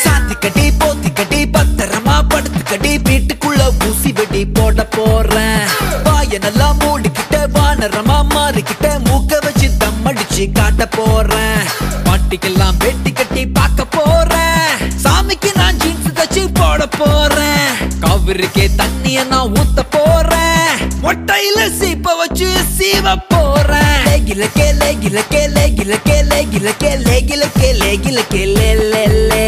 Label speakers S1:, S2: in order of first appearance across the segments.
S1: சாத்திக்கடி போத்திக்கடி பத்திரமா படுத்துக்கடி வீட்டுக்குள்ள ஊசி வெடி போட போறேன். வாய நல்லா மூடிக்கிட்ட வானரமா மாறிக்கிட்ட மூக்க வச்சு தம் அடிச்சு காட்ட போறேன். பாட்டிக்கெல்லாம் வெட்டி கட்டி பார்க்க போறேன். சாமிக்கு நான் ஜீன்ஸ் தச்சு போட போறேன். காவிரிக்கே தண்ணிய நான் ஊத்த போறேன். மொட்டையில சீப்ப வச்சு சீவ போறேன். லேகிலக்கே லேகிலக்கே லேகிலக்கே லேகிலக்கே லேகிலக்கே லேகிலக்கே லே லே லே.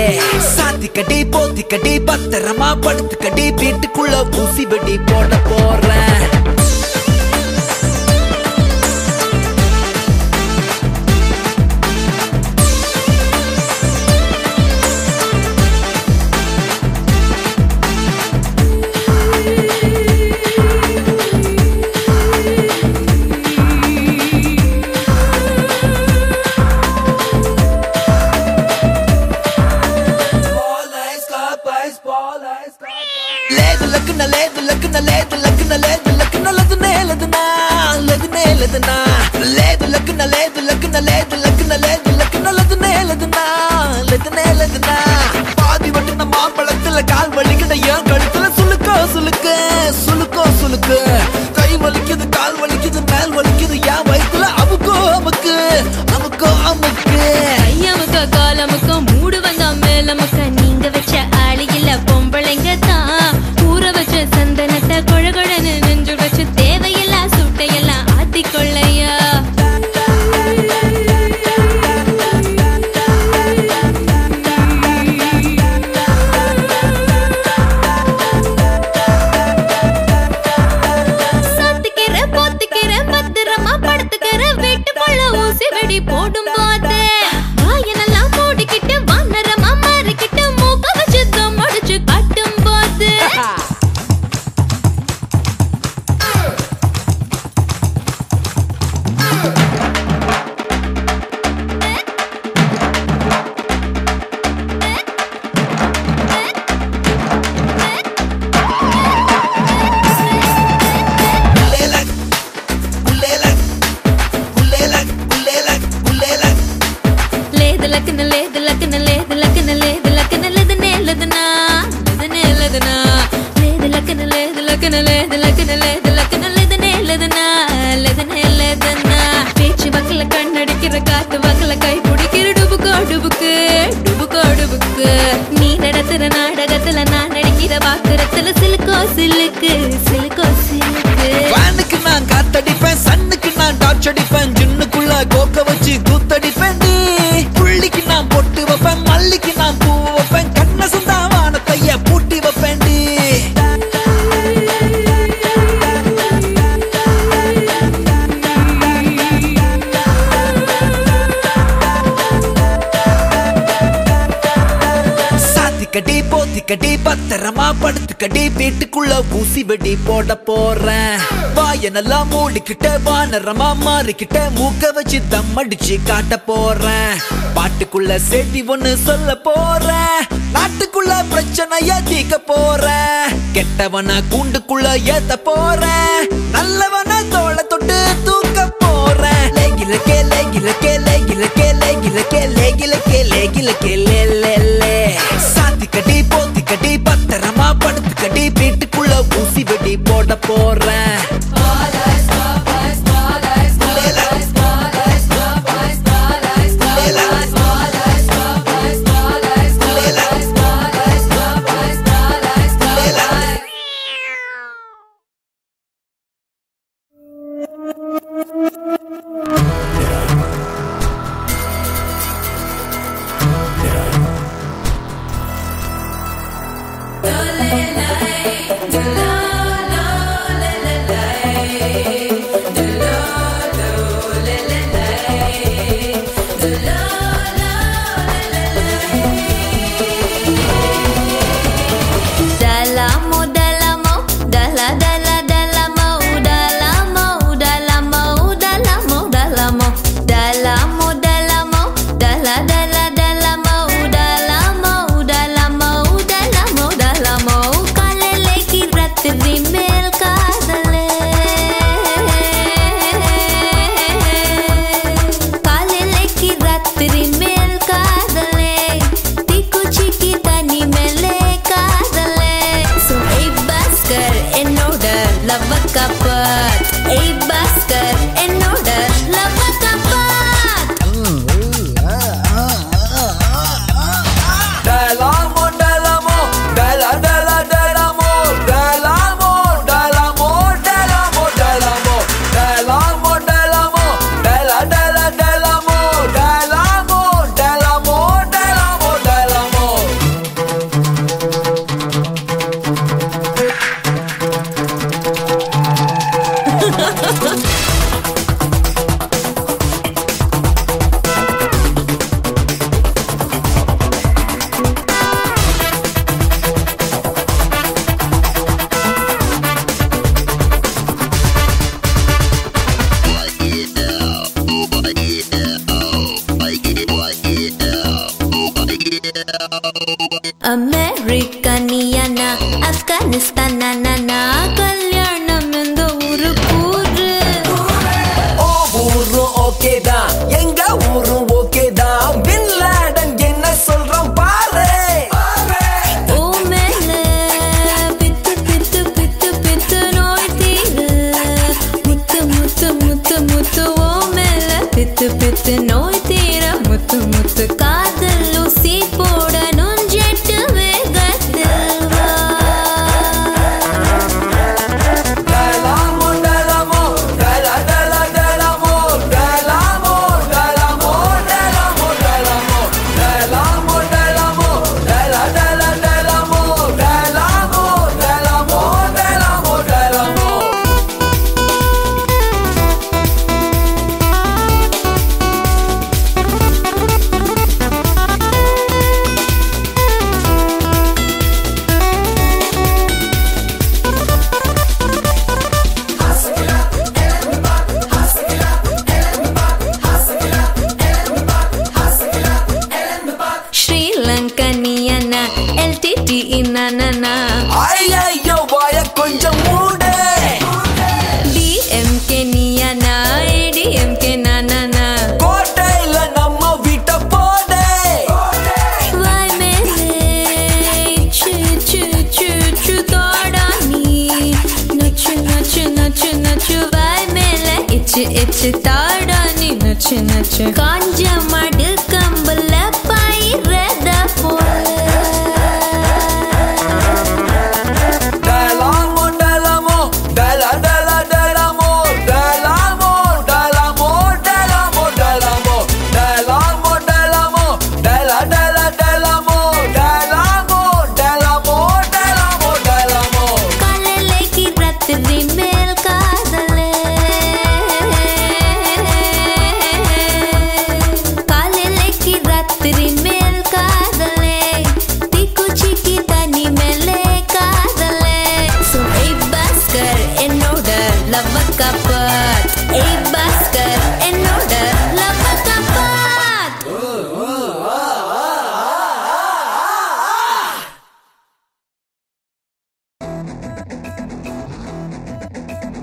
S1: சாத்திக்கடி போத்திக்கடி பத்திரமா படுத்துக்கடி வீட்டுக்குள்ள ஊசி வெடி போட போறேன். లేదు లక్కున లేదు లక్కున లేదు లక్కున లేదు లక్కున లదునే లదునా లదునే లదునా లేదు లక్కున లేదు లక్కున లేదు లక్కున లేదు లక్కున లదునే లదునా లదునే లదునా. பாதி வட்டுன மாம்பழத்துல கால் வலிக்குது ஏன் கழுத்துல சுளுக்கோ சுளுக்கு சுளுக்கோ சுளுக்கு. கை வலிக்குது கால் வலிக்குது மேல் வலிக்குது ஏன் வயித்துல அமுக்கோ அமுக்கு அமுக்கோ அமுக்கு.
S2: ஐயமுக்க காலமுக்க மூடு வந்தா மேலமுக்க நீங்க வச்ச ஆளு இல்ல பொம்பளைங்க தான். ஊற வச்ச சந்தனத்தை கொழகொழன்னு நெஞ்சு வச்சு தேவையில்லா சுட்டையெல்லாம் ஆத்திக்கொள்ளையா. சாத்துக்கிற போத்துக்கிற பத்திரமா படுத்துக்கிற வீட்டுக்குள்ள ஊசி வெடி போடும் போது வாயனெல்லாம் மூடிக்கிட்டு வானரமா மாறிக்கிட்டு மூக்க வச்சு தம் அடிச்சு காட்டும் போது లేదు లక్కన లేదు లక్కన లేదు లక్కన లేదు లక్కన లేదనే లేదనా లేదనే లేదనా. లేదు లక్కన లేదు లక్కన లేదు లక్కన లేదు లక్కన లేదనే లేదనా లేదనే లేదనా. பேச்சு வக்கல கண்ணடிக்கிற காத்து வக்கல கை பிடிக்கிற டுபுக்கோ டுபுக்கு டுபுக்கோ டுபுக்கு. நீ நடத்துற நாடகத்துல நான் நடிக்கிற பாக்குறத்துல சிலுக்கோ சிலுக்கு சிலுக்கோ சிலுக்கு.
S1: வானுக்கு நான் காத்தடிப்பேன் சன்னுக்கு நான் டார்ச் அடிப்பேன். ஜின்னுக்குள்ள கோக்க வச்சு கூத்தடிப்பேன். புள்ளிக்கு நான் பொட்டு வைப்பேன் மல்லிக்கு நான் பூ வைப்பேன். கண்ண சுந்தா வானத்தைய பூட்டி வைப்பேன். சாத்திக்கடி போத்திக்கடி பத்திரமா படுத்துக்கடி வீட்டுக்குள்ள ஊசி வெடி போட போறேன். வாய நல்லா மூடிக்கிட்ட வானரமா மாறிக்கிட்ட மூக்க வச்சு தம் அடிச்சு காட்ட போறேன். பாட்டுக்குள்ள செய்தி ஒண்ணு சொல்ல போறேன். நாட்டுக்குள்ள பிரச்சனைய தீக்க போறேன். கெட்டவன கூண்டுக்குள்ள ஏத்த போறேன். நல்லவன தோள தொட்டு தூக்க போறேன். லேகிலக்கே லேகிலக்கே லேகிலக்கே லேகிலக்கே லேகிலக்கே லேகிலக்கே லே லே லே. சாத்திக்கடி போத்திக்கடி பத்திரமா படுத்துக்கடி வீட்டுக்குள்ள ஊசி வெடி போட போறேன்.
S3: Yeah.
S1: எங்க ஊரும் ஓகே தான் பின் லாடன் என்ன சொல்றான் பாரு
S2: ஓ மேல பித்து பித்து பித்து பித்து நோய் தீர முத்து முத்து முத்து முத்து ஓ மேல பித்து பித்து நோய் தீர முத்து முத்து காதல் ஊசி போட நுஞ்செட்டு வேகத்தில் வா Lankaniyana LTT inanana
S1: ஐயோ வாய கொஞ்சம் மூடு
S2: DMK niyana ADMK nanana
S1: கோட்டையில நம்ம வீட்ட போடு
S2: வாய் மேலே ச்சு ச்சு ச்சு ச்சு தோடானி நச்சு நச்சு நச்சு நச்சு வாய் மேலே இச்சு இச்சு தாடானி நச்சு நச்சு காஞ்ச மடு கம்பல பயிரத போல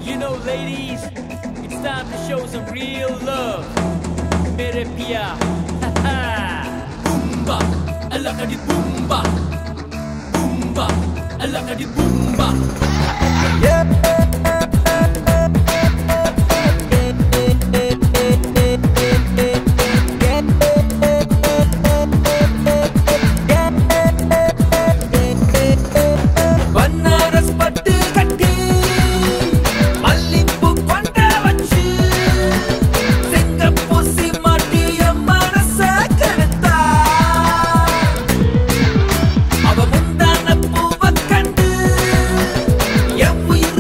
S3: You know, ladies, it's time to show some real love. Mere pia, boomba, alakadi boomba, boomba, alakadi boomba.
S1: அவ முந்தான பூவ கண்டு என் உயிர்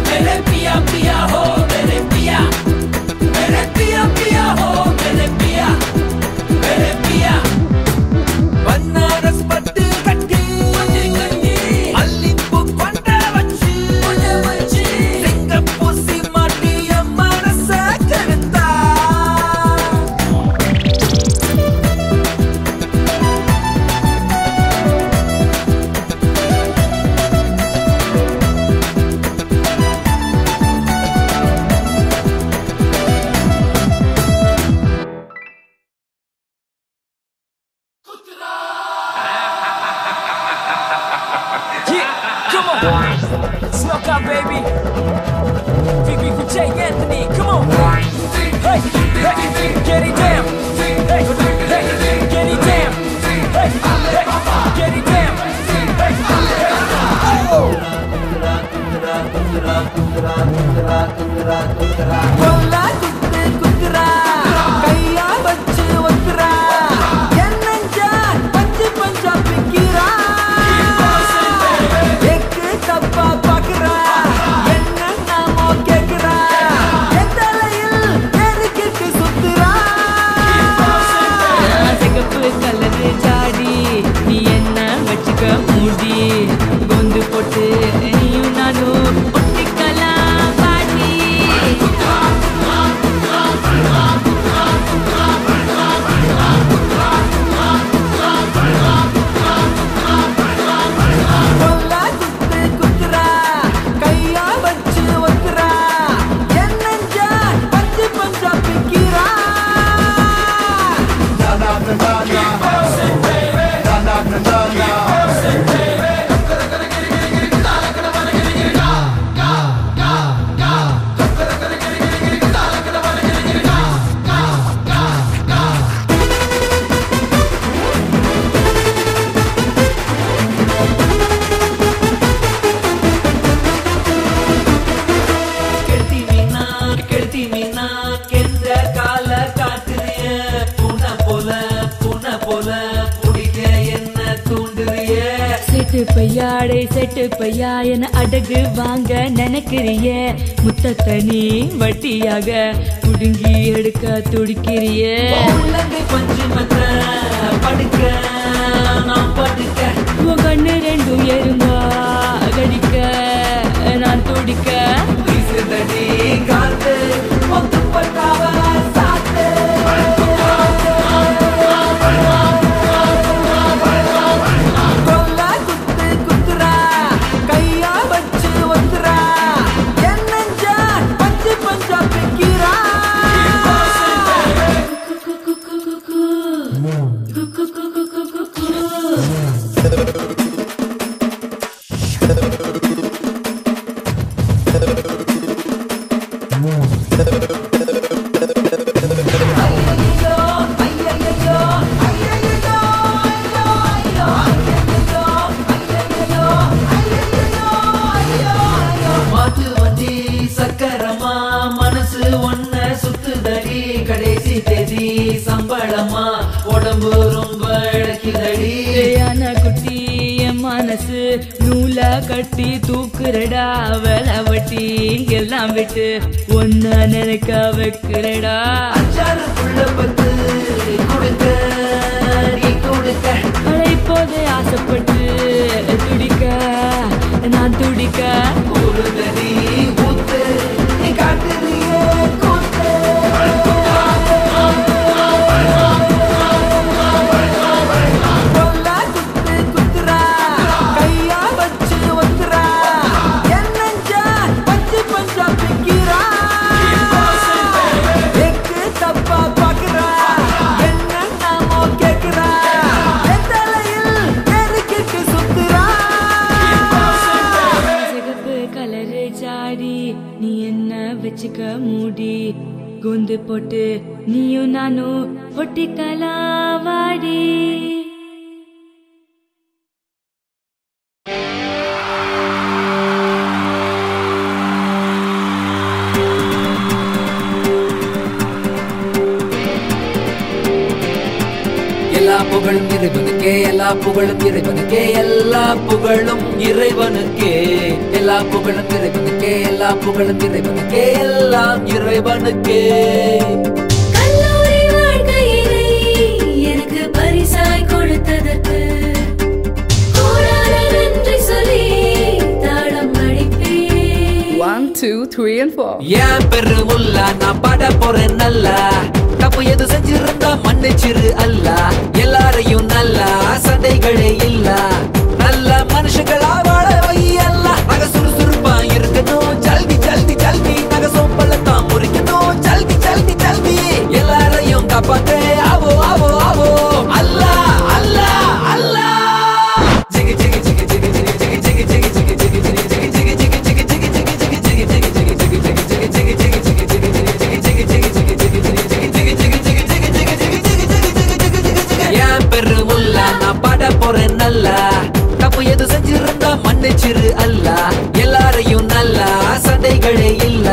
S1: मेरे पिया पिया हो मेरे पिया पिया हो मेरे पिया बनारस पट्टी कट्टी अल्लिप्पु कोंड वच्ची सिंगपूर सीमाटिय मनस करुत्ता
S3: Smoke out, baby. Think we could take Anthony? Come on. Hey, hey, get it down. Hey, hey, get it down. Hey, hey, get it down. Hey,
S1: Cola कुत्ते कुतरा कैया बच्चे वकरा என்னஞ்சா பஞ்சு பஞ்சா பிக்கிறா एक தப்பா பாக்குறா என்ன நாமோ கேக்குறா எத்தலையில் எரிக்கிட்டு சுத்துறா
S2: சிகப்பு கலரு ஜாடி நீ என்ன வச்சுக்க மூடி கொந்து போட்டு நீயும் நானும் ஒட்டிக்கலாம் பாடி
S1: कोला कुत्ते कुतरा कैया बच्चे वकरा என்னஞ்சா பஞ்சு பஞ்சா பிக்கிறா கெடுத்தி மீனா கெந்த கால காட்டுறிய பூனை போல பிடிக்க என்ன தூண்டுறிய
S2: செட்டு பையாடை செட்டு பையா என அடகு வாங்க நினைக்கிறிய முத்தத்தனி வட்டியாக குடுங்கி எடுக்க துடிக்கிறிய
S1: உள்ளங்கை பஞ்சு மத்த படுக்க நான் படுக்க
S2: உன் கண்ணு ரெண்டும் எறும்பா கடிக்க நான் துடிக்க
S1: வீசுதடி காத்து ஒத்து பட்டாவ சாத்து கொல்லா குத்து குத்துறா கையா வச்சு ஒத்துறா என்னஞ்சா பஞ்சு பஞ்சா பிக்கிறா மாட்டு வண்டி சக்கரமா மனசு ஒன்ன சுத்துதடி கடைசி தேதி சம்பளமா உடம்பு ரொம்ப இழக்குதடி
S2: யானை குட்டி என் மனசு நூலா கட்டி தூக்குறடா வேலை வட்டி எல்லாம் விட்டு ஒன்ன நினைக்க வைக்கிறடா
S1: அச்சாறு புள்ள பத்து கொடுக்க நீ கொடுக்க
S2: இப்போதே ஆசைப்பட்டு துடிக்க நான் துடிக்க
S1: ஊருதடி ஊத்து நீ காட்டுறியே கூத்து கொல்லா குத்து குத்துறா கையா வச்சு ஒத்துறா என்னஞ்சா பஞ்சு பஞ்சா பிக்கிறா எக்கு தப்பா பாக்குறா என்ன நாமோ கேக்குறா எத்தலையில் எரிக்கிட்டு சுத்துறா
S2: சிகப்பு கலரு ஜாடி நீ என்ன வச்சுக்க மூடி குந்து போட்டு நீயும் நானும் ஒட்டிக்கலாம் வாடி
S1: எல்லா புகழும் இறைவனுக்கு இறைவனுக்கே எல்லா புகழும் இறைவனுக்கே எல்லா புகழும் இறைவனுக்கே எல்லா புகழும் இறைவனுக்கே எல்லா புகழும் இறைவனுக்கே எல்லாம் இறைவனுக்கே
S2: கல்லூரி வாழ்க்கையினை எனக்கு பரிசாய் கொடுத்ததற்கு கோடான நன்றி சொல்லி தாளம் அடிப்பேன்.
S4: 1, 2, 3 and 4.
S1: ஏன் பெருமுல்லா நான் பாட போறேன் நல்லா தப்பு எது செஞ்சிருந்தா மன்னிச்சிரு அல்ல எல்லாரையும் நல்லா சண்டைகளே இல்ல நல்ல மனுஷங்களா வாழ வை அல்ல நக சுறுசுறுப்பா இருக்கணும் ஜல்தி ஜல்தி ஜல்தி நக சோம்பலத்தான் முறிக்கணும் ஜல்தி ஜல்தி ஜல்தி எல்லாரையும் காப்பாத்தே ஆவோ ஆவோ ஆவோ அல்லா அல்லா அல்லா ஜிகி ஜிகி ஜிகி ஜிகி ஜிகி ஜிகி ஜிகி ஜிகி ஜிகி ஜிகி ஜிகி ஜிகி ஜிகி தப்பு எது செஞ்சிருந்தா மன்னிச்சிரு அல்ல எல்லாரையும் நல்லா சண்டைகளே இல்ல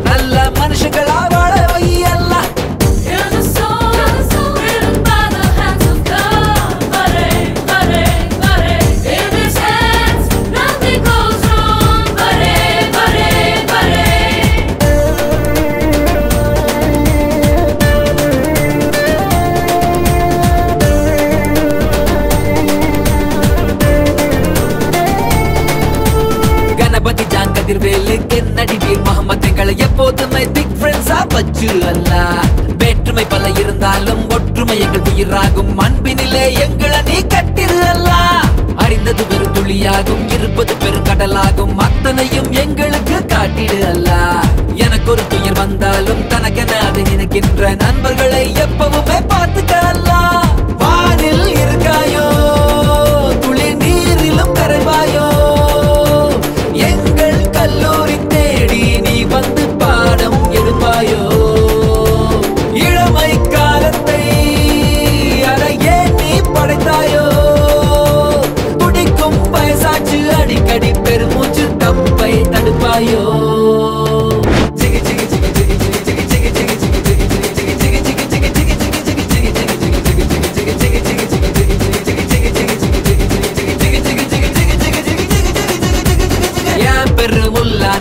S1: நல்ல மனுஷங்களா வாழ வை அல்ல எப்போதுமே பிக் ஃப்ரெண்ட்ஸா வச்சு அல்ல வேற்றுமை பல இருந்தாலும் ஒற்றுமை எங்கள் உயிராகும் அன்பினிலே எங்களை நீ கட்டிரு அல்ல அறிந்தது பெரும் துளியாகும் இருப்பது பெருங்கடலாகும் அத்தனையும் எங்களுக்கு காட்டிடு அல்ல எனக்கு ஒரு துயர் வந்தாலும் தனக்கென அதை நினைக்கின்ற நண்பர்களை எப்பவுமே பார்த்துக்க அல்ல வானில் இருக்காயோ துளி நீரிலும் கரைவாயோ எங்கள் கல்லூரி தேடி நீ வந்து பாடம் எடுப்பாயோ இளமை காலத்தை அறையே நீ படைத்தாயோ துடிக்கும் வயசாச்சு அடிக்கடி பெருமூச்சு தப்பை தடுப்பாயோ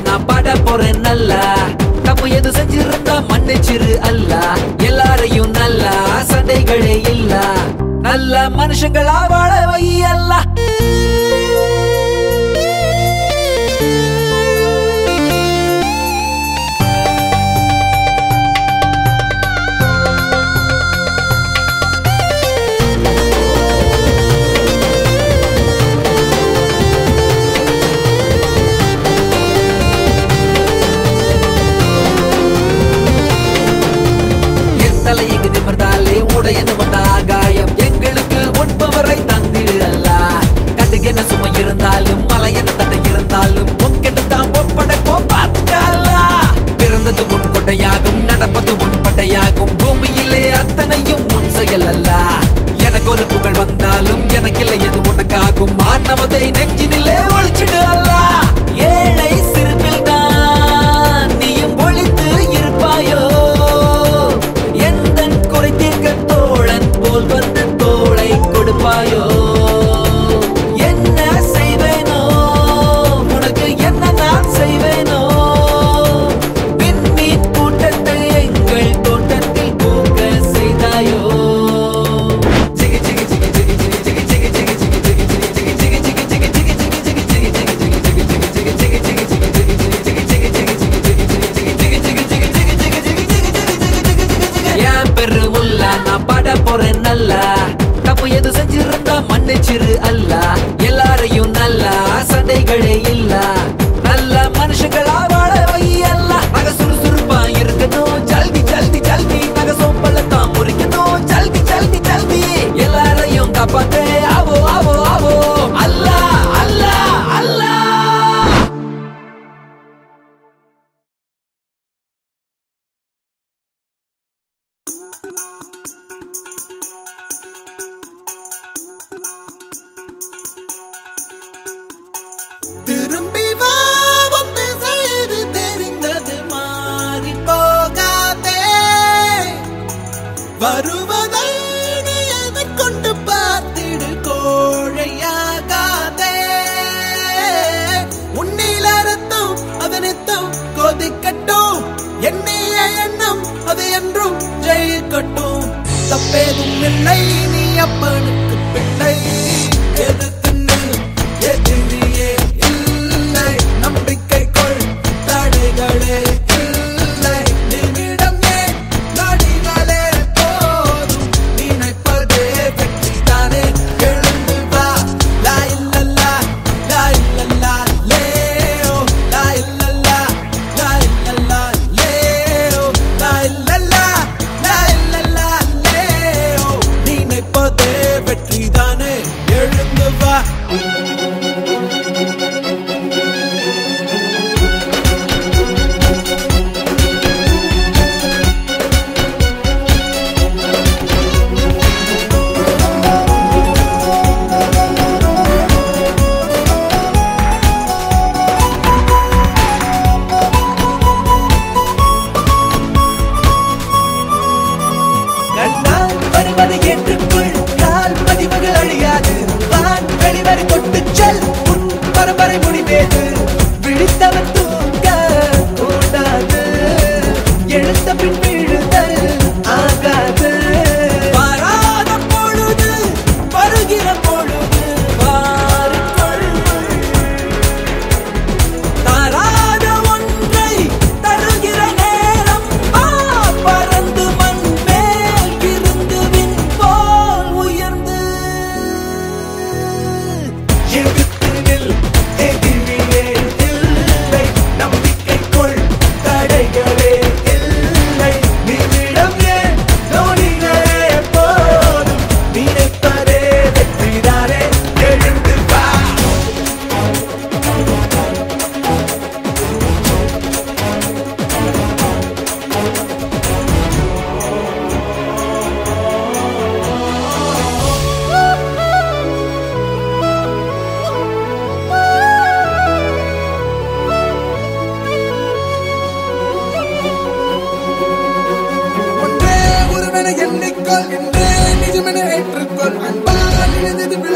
S1: நான் பாட போறேன் நல்லா தப்பு எது செஞ்சிருந்தா மன்னிச்சிரு அல்ல எல்லாரையும் நல்லா சண்டைகளே இல்ல நல்ல மனுஷங்களா வாழ வை அல்ல உடையது வந்த ஆகாயம் எங்களுக்கு உண்பவரை தந்திடு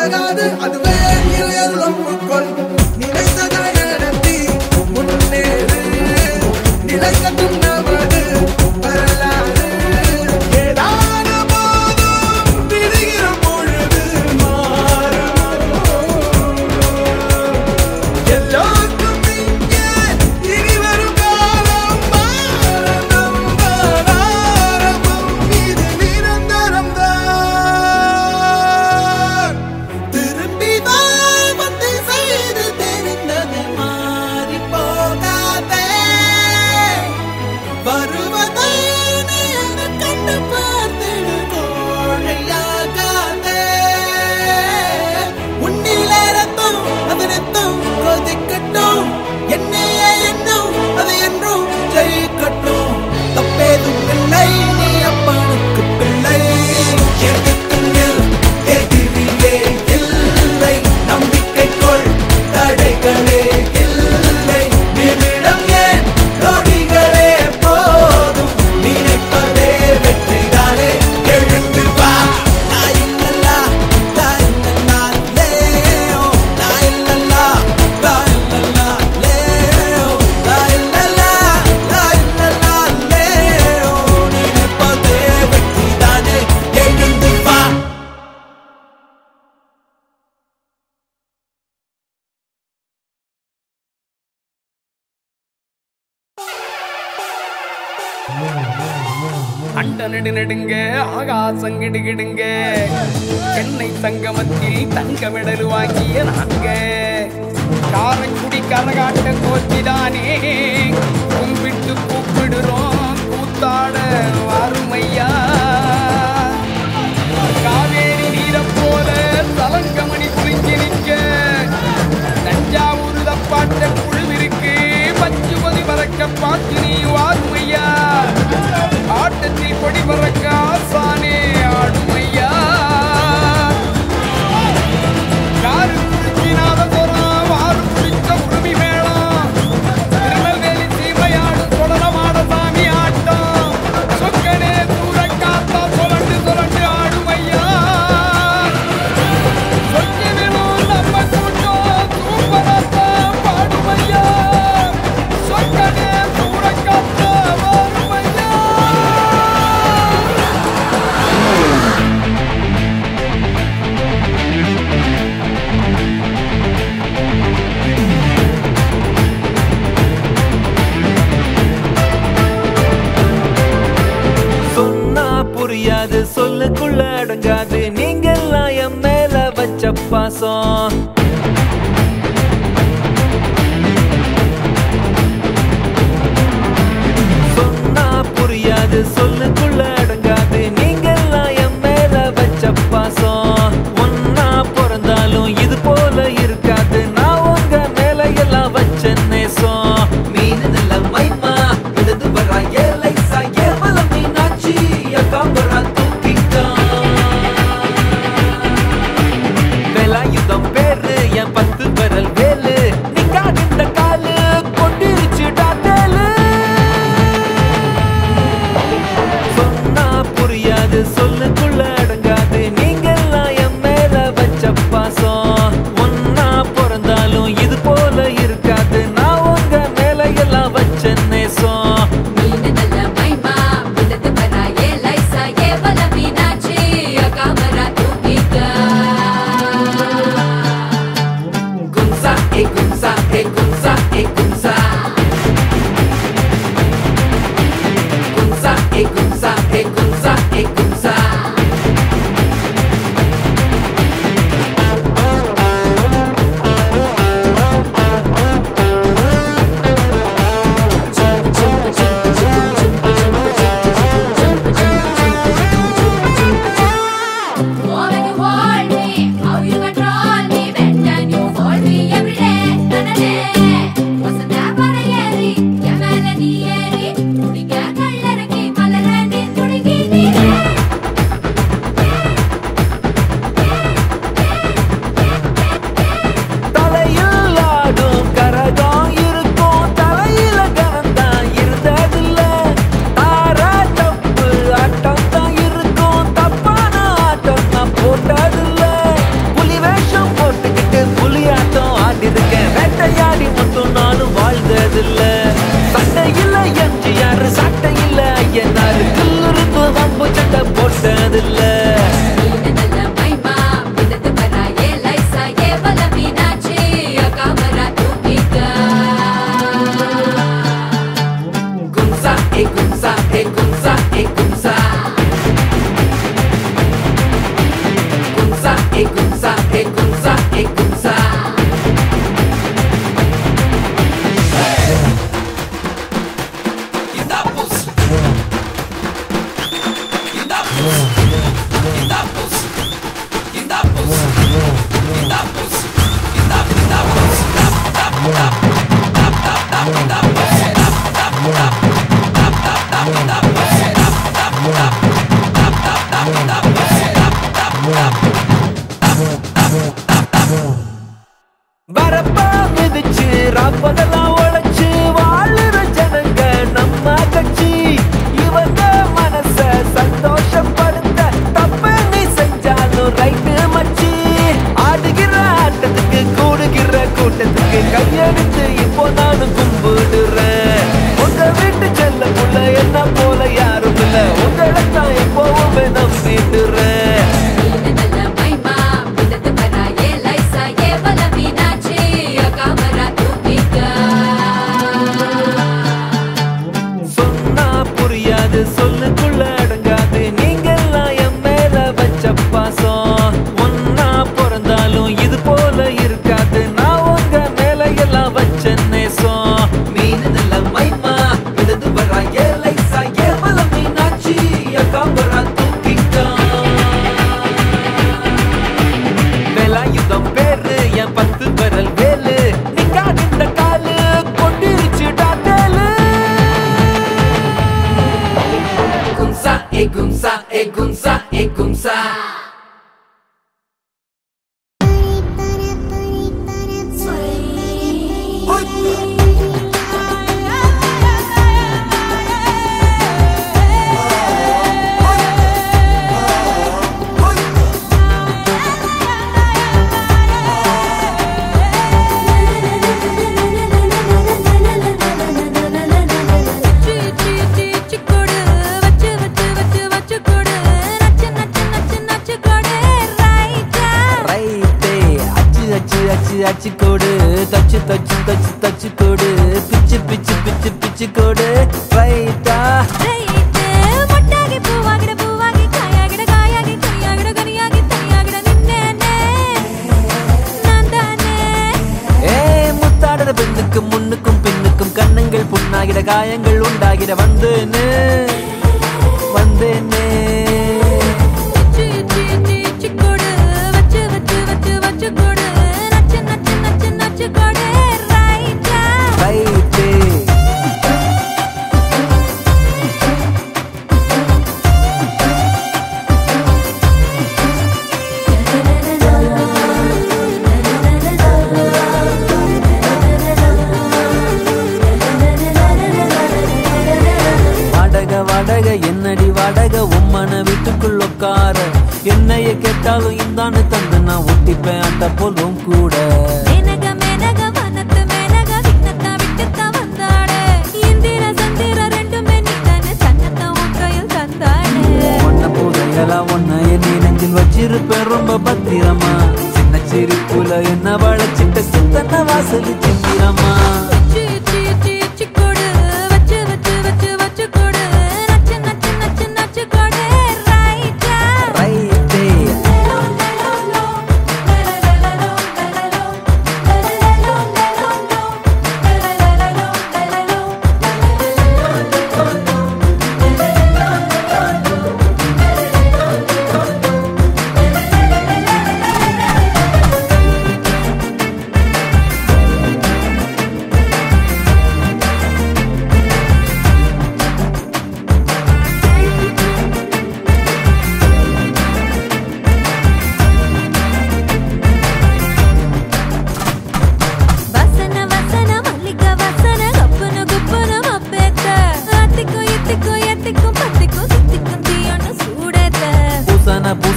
S4: ஆகாது அதுவே ஒப்புக்கொள் நினைத்ததை நடத்தி முன்னேறு நிலைக்கட்டும் நமது வரலாறு ஏதான போதும் விடுகிற பொழுது மாறும் எல்லாருக்கும் இங்கே இனி வரும் காலம் மாறணும் ஆரம்பம் இது நிரந்தரம் தான் திரும்பி வா வந்து செய்து தெரிந்தது மாறி போகாதே வருவதை கண்டு பார்த்திடு கோழையாகாதே உன்னிலே ரத்தம் அது ரத்தம் கொதிக்கட்டும் என்னையே எண்ணும் அது என்றும் ஜெயிக்கட்டும் தப்பேதும் இல்லை நீ அப்பனுக்கு பிள்ளை எதிர்த்துள்ளில் எதிரிலே இல்லை நம்பிக்கைக்குள் தடைகளே இல்லை நிமிடம் ஏன் நொடிகளே போதும் நினைப்பதே வெற்றிதானே எழுந்து வா லாயில்லா லாயில்லா லேயோ லாயில்லா லாயில்லா லேயோ லாயில்லா லாயில்லா லேயோ நினைப்பதே வெற்றிதானே எழுந்து வா
S5: அண்ட நெடுங்க ஆகாசம் கிடுகிடுங்க சென்னை சங்கமத்தில் தங்க மெடல் வாங்கிய நாங்க காரைக்குடி கரகாட்ட கோச்சிதானே கும்பிட்டு கூப்பிடுறோம் கூத்தாட வாருமையா காவேரி நீரை போல தலங்கமணி குளிச்சு நிற்க தஞ்சாவூர் தப்பாட்ட குழுவிற்கு பச்சுமதி பறக்க பார்த்து நீ வாருமையா ஆட்டத்தில் கொடி பறக்க ஆசானே ஆடுமையா யாரு குடிக்கினாத போறான் வாரு குடிக்க உரிமை மேளம் திருநெல்வேலி சீமையாடு தொடரமாட சாமி ஆட்டம் சொக்கனே தூர காத்தா சொலண்டு ஆடுமையா சொக்கினும் நம்ம கூட்டம் தூப்பரத்தான் பாடுமையா சொக்கனே தூர காத்தா வாருமையா
S1: சொன்னா புரியாது சொல்லுக்குள்ள அடங்காது நீங்கெல்லாம் என் மேல வச்ச பாசம் சொன்னா புரியாது சொல்லுக்குள்ள அடங்காது நீங்கெல்லாம் என் மேல வச்ச பாசம் ஒன்னா பிறந்தாலும் இது போல இருக்காது நான் உங்க மேல எல்லாம் வச்ச நேசம் மீன் நல்ல மைமா இடது வரா ஏலைசா ஏமல மீனாட்சி அக்காம்பரா தூக்கிட்டான் வேலாயுதம் பேரு என் 10 விரல் வேலு நீ காடிந்த காலு கொண்டிருச்சுடா தேலு சொன்னா புரியாது சொல்லுக்குள்ள அடங்காது நீங்கெல்லாம் என் மேல வச்ச பாசம் ஒன்னா பிறந்தாலும் இது போல இருக்காது நான் உங்க மேல எல்லாம் வச்ச நேசம்
S2: மீனு நல்ல மைமா விடத்து வரா ஏலைசா ஏவல மீனாட்சி அகாமரா தூக்கிட்டா
S1: குன்சா ஏ குன்சா ஏ குன்சா ஏ குன்சா குன்சா ஏ குன்சா ஏ குன்சா ஏ குன்சா இல்ல சட்டை இல்ல எம்ஜிஆர் சட்டை இல்ல ஐயனாரு கில்லுருந்து வம்பு சட்டை போட்டதில்ல வரப்பா மிதிச்சு ராப்பதெல்லாம் உழைச்சு வாழுற ஜனங்க நம்ம கட்சி இவங்க மனச சந்தோஷப்படுத்த தப்ப நீ செஞ்சாலும் ரைட்டு மச்சி ஆடுகிற ஆட்டத்துக்கு கூடுகிற கூட்டத்துக்கு கையெடுத்து இப்போ நானும் கும்பிடுறேன் உங்க வீட்டு செல்ல புள்ள என்ன போல யாரும் இல்ல உங்களை தான் எப்பவுமே நம்பிடுறேன் சொல்லுக்குள்ள அடங்காது நீங்கெல்லாம் என் மேல வச்ச பாசம் ஒன்னா பிறந்தாலும் இது போல இருக்காது நான் உங்க மேல எல்லாம் வச்ச நேசம் மீனு நல்ல மைமா இடது வரா ஏலைசா ஏவல மீனாட்சி காம்பரா தூக்கிட்டா வேலாயுதம் பேரு என் 10 விரல் வேலு நீங்க இந்த காலு கொண்டிருச்சுடா தேலு Egunsa, egunsa, egunsa. அச்சு கோடு தச்சு தச்சு தச்சு தச்சு கோடு பிச்சு பிச்சு பிச்சு பிச்சு கோடு ரைட்டா
S2: மொட்டாகி பூவாகிட பூவாகி காயாகிட காயாகி கையாகிட கனியாகி தனியாகிட நின்னேனே நான் தானே
S1: முத்தாடுற பெண்ணுக்கும் முன்னுக்கும் பின்னுக்கும் கண்ணங்கள் புண்ணாகிட காயங்கள் உண்டாகிட வந்தேனே வந்தேனே என்னடி வாடகை உம்மன வீட்டுக்குள்ள உட்கார என்னைய கேட்டாலும் இந்தான்னு தந்து நான் ஒட்டிப்பேன் அந்த போலும் கூட
S2: மேனக மேனக வனத்து மேனக விண்ணத்தா விட்டுத்தா வந்தாடே இந்திர சந்திர ரெண்டுமே நீதானே சன்னத்தா உன் கையில் தந்தாடே
S1: ஒன்ன போதைகளா ஒன்ன என்னை நெஞ்சில் வச்சிருப்பேன் ரொம்ப பத்திரமா சின்ன சிரிப்புல என்ன வளைச்சிட்ட சித்தன வாசலி சித்திரமா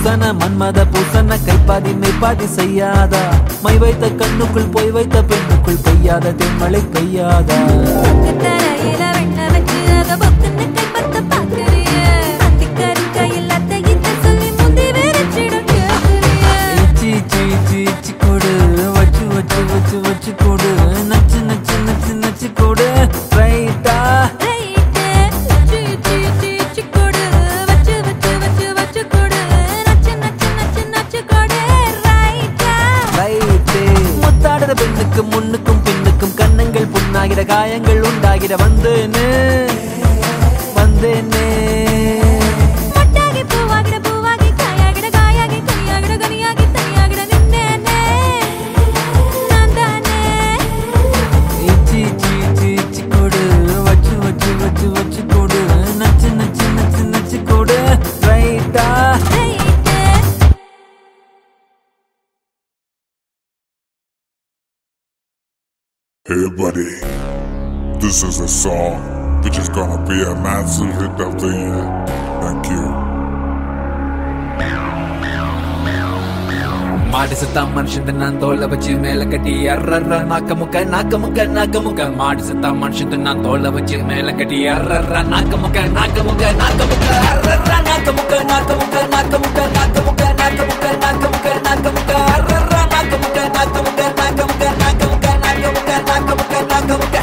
S1: பூசன மன்மத பூசன கைப்பாதி மெய்ப்பாதி செய்யாதா மை வைத்த கண்ணுக்குள் போய் வைத்த பெண்ணுக்குள் பெய்யாத தென்மழை பெய்யாதா
S2: தரையில வெண்ண வச்சு அத பொக்குன்னு கைப்பத்த பாக்குறிய அத்திக்கறி கையில் அத்தையிட்ட சொல்லி முந்தி விரிச்சிடும்
S1: இச்சி இச்சி இச்சி இச்சி கொடு வச்சு வச்சு வச்சு வச்சு கொடு நச்சு நச்சு நச்சு நச்சு கொடு ரைட்டா முத்தாடுற பெண்ணுக்கும் முன்னுக்கும் பின்னுக்கும் கண்ணங்கள் புண்ணாகிற காயங்கள் உண்டாகிற வந்தேனே வந்தேனே
S2: மட்டாகி பூவாகிட பூவாகி காயாகிட காயாகி கனியாகிட கனியாகி தனியாகிட நின்னேனே நான் தானே
S1: இச்சி இச்சி இச்சி இச்சி கொடு வச்சு வச்சு வச்சு வச்சு கொடு நச்சு நச்சு நச்சு நச்சு கொடு ரைட்டா
S6: Hey buddy, this is a song which is gonna be a massive hit of the year. Thank you.
S1: மாடு செத்தா மனுஷன் நான் தோலை வச்சு மேல கட்டி அர்ற நாக்க முக்க நாக்க முக்க நாக்க முக்க மாடு செத்தா மனுஷன் நான் தோலை வச்சு மேல கட்டி அர்ற நாக்க முக்க நாக்க முக்க நாக்க முக்க அர்ற நாக்க முக்க நாக்க முக்க நாக்க முக்க நாக்க முக்க நாக்க முக்க நாக்க முக்க நாக்க முக்க அர்ற நாக்க முக்க நாக்க முக்க நாக்க முக்க நாக்க முக்க நாக்க முக்க நாக்க முக்க நாக்க முக்க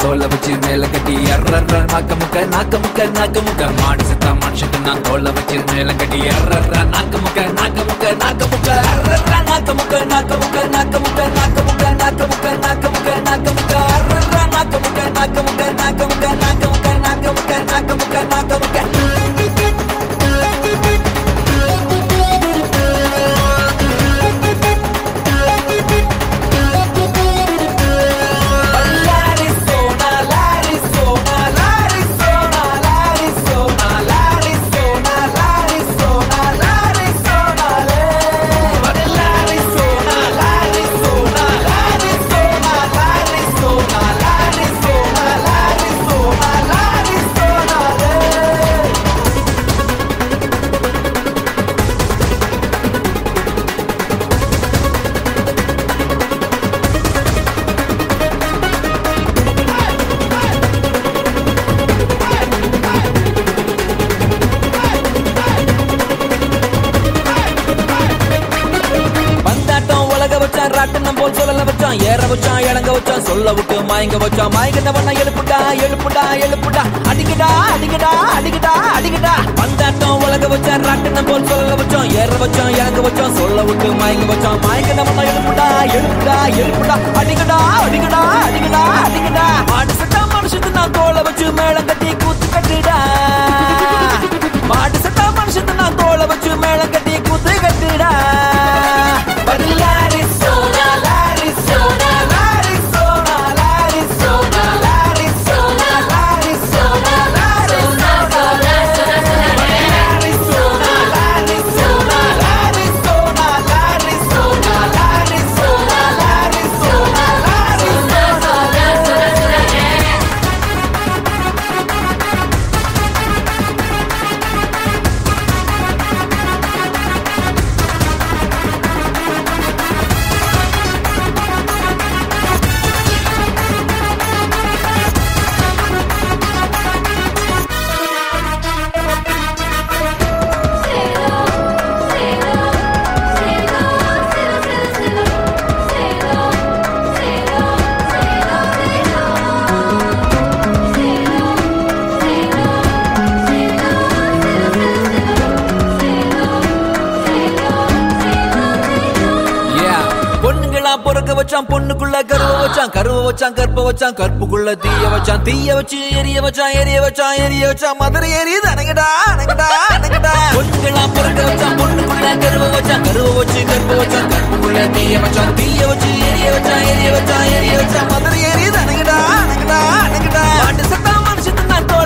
S1: தோலை வச்சு மேல கட்டி அர்ற நாக்க முக்க நாக்க முக்க நாக்க முக்க மாடு செத்தா மனுஷன் நான் தோலை வச்சு மேல கட்டி அர்ற நாக்க முக்க நாக்க முக்க நாக்க முக்க அர்ற நாக்க முக்க நாக்க முக்க நாக்க முக்க நாக்க முக்க நாக்க முக்க நாக்க முக்க நாக்க முக்க அர்ற நாக்க முக்க நாக்க முக்க நாக்க முக்க நாக்க முக்க நாக்க முக்க நாக்க முக்க நாக்க முக்க ஏற வச்சான் இறங்க வச்சான் சொல்ல விட்டு மயங்க வச்சான் மயங்கிட்டவன எழுப்புடா எழுப்புடா எழுப்புடா அடிக்கடா அடிக்கடா அடிக்கடா அடிக்கடா பந்தாட்டம் உலக வச்சான் ராட்டினம் போல் சொல்ல வச்சான் ஏற வச்சான் இறங்க வச்சான் சொல்ல விட்டு மயங்க வச்சான் மயங்கிட்டவன எழுப்புடா எழுப்புடா எழுப்புடா அடிக்கடா அடிக்கடா அடிக்கடா அடிக்கடா மாடு சட்டா மனுஷத்து நான் தோலை வச்சு மேளம் கட்டி கூத்து கட்டுடா மாடு சட்டா மனுஷத்து நான் தோலை வச்சு மேளம் கட்டி கூத்து கட்டுடா பொறுக்க வச்சான் பொண்ணுக்குள்ள கருவ வச்சான் கருவ வச்சான் கற்ப வச்சான் கற்புக்குள்ள தீய வச்சான் தீய வச்சு எரிய வச்சான் எரிய வச்சான் எரிய வச்சான் மதுரை எரியுது அணங்கடா அணங்கடா அணங்கடா பொண்ணுங்களா பொறுக்க வச்சான் பொண்ணுக்குள்ள கருவ வச்சான் கருவ வச்சு கற்ப வச்சான் கற்புக்குள்ள தீய வச்சான் தீய வச்சு எரிய வச்சான் எரிய வச்சான் எரிய வச்சான் மதுரை எரியுது அணங்கடா அணங்கடா அணங்கடா மாட்டு சத்தம்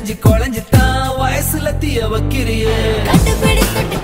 S1: நெஞ்சு குழஞ்சுதான் வயசுல தீய வைக்கிறியே
S2: கட்டுப்பிடி தொட்டு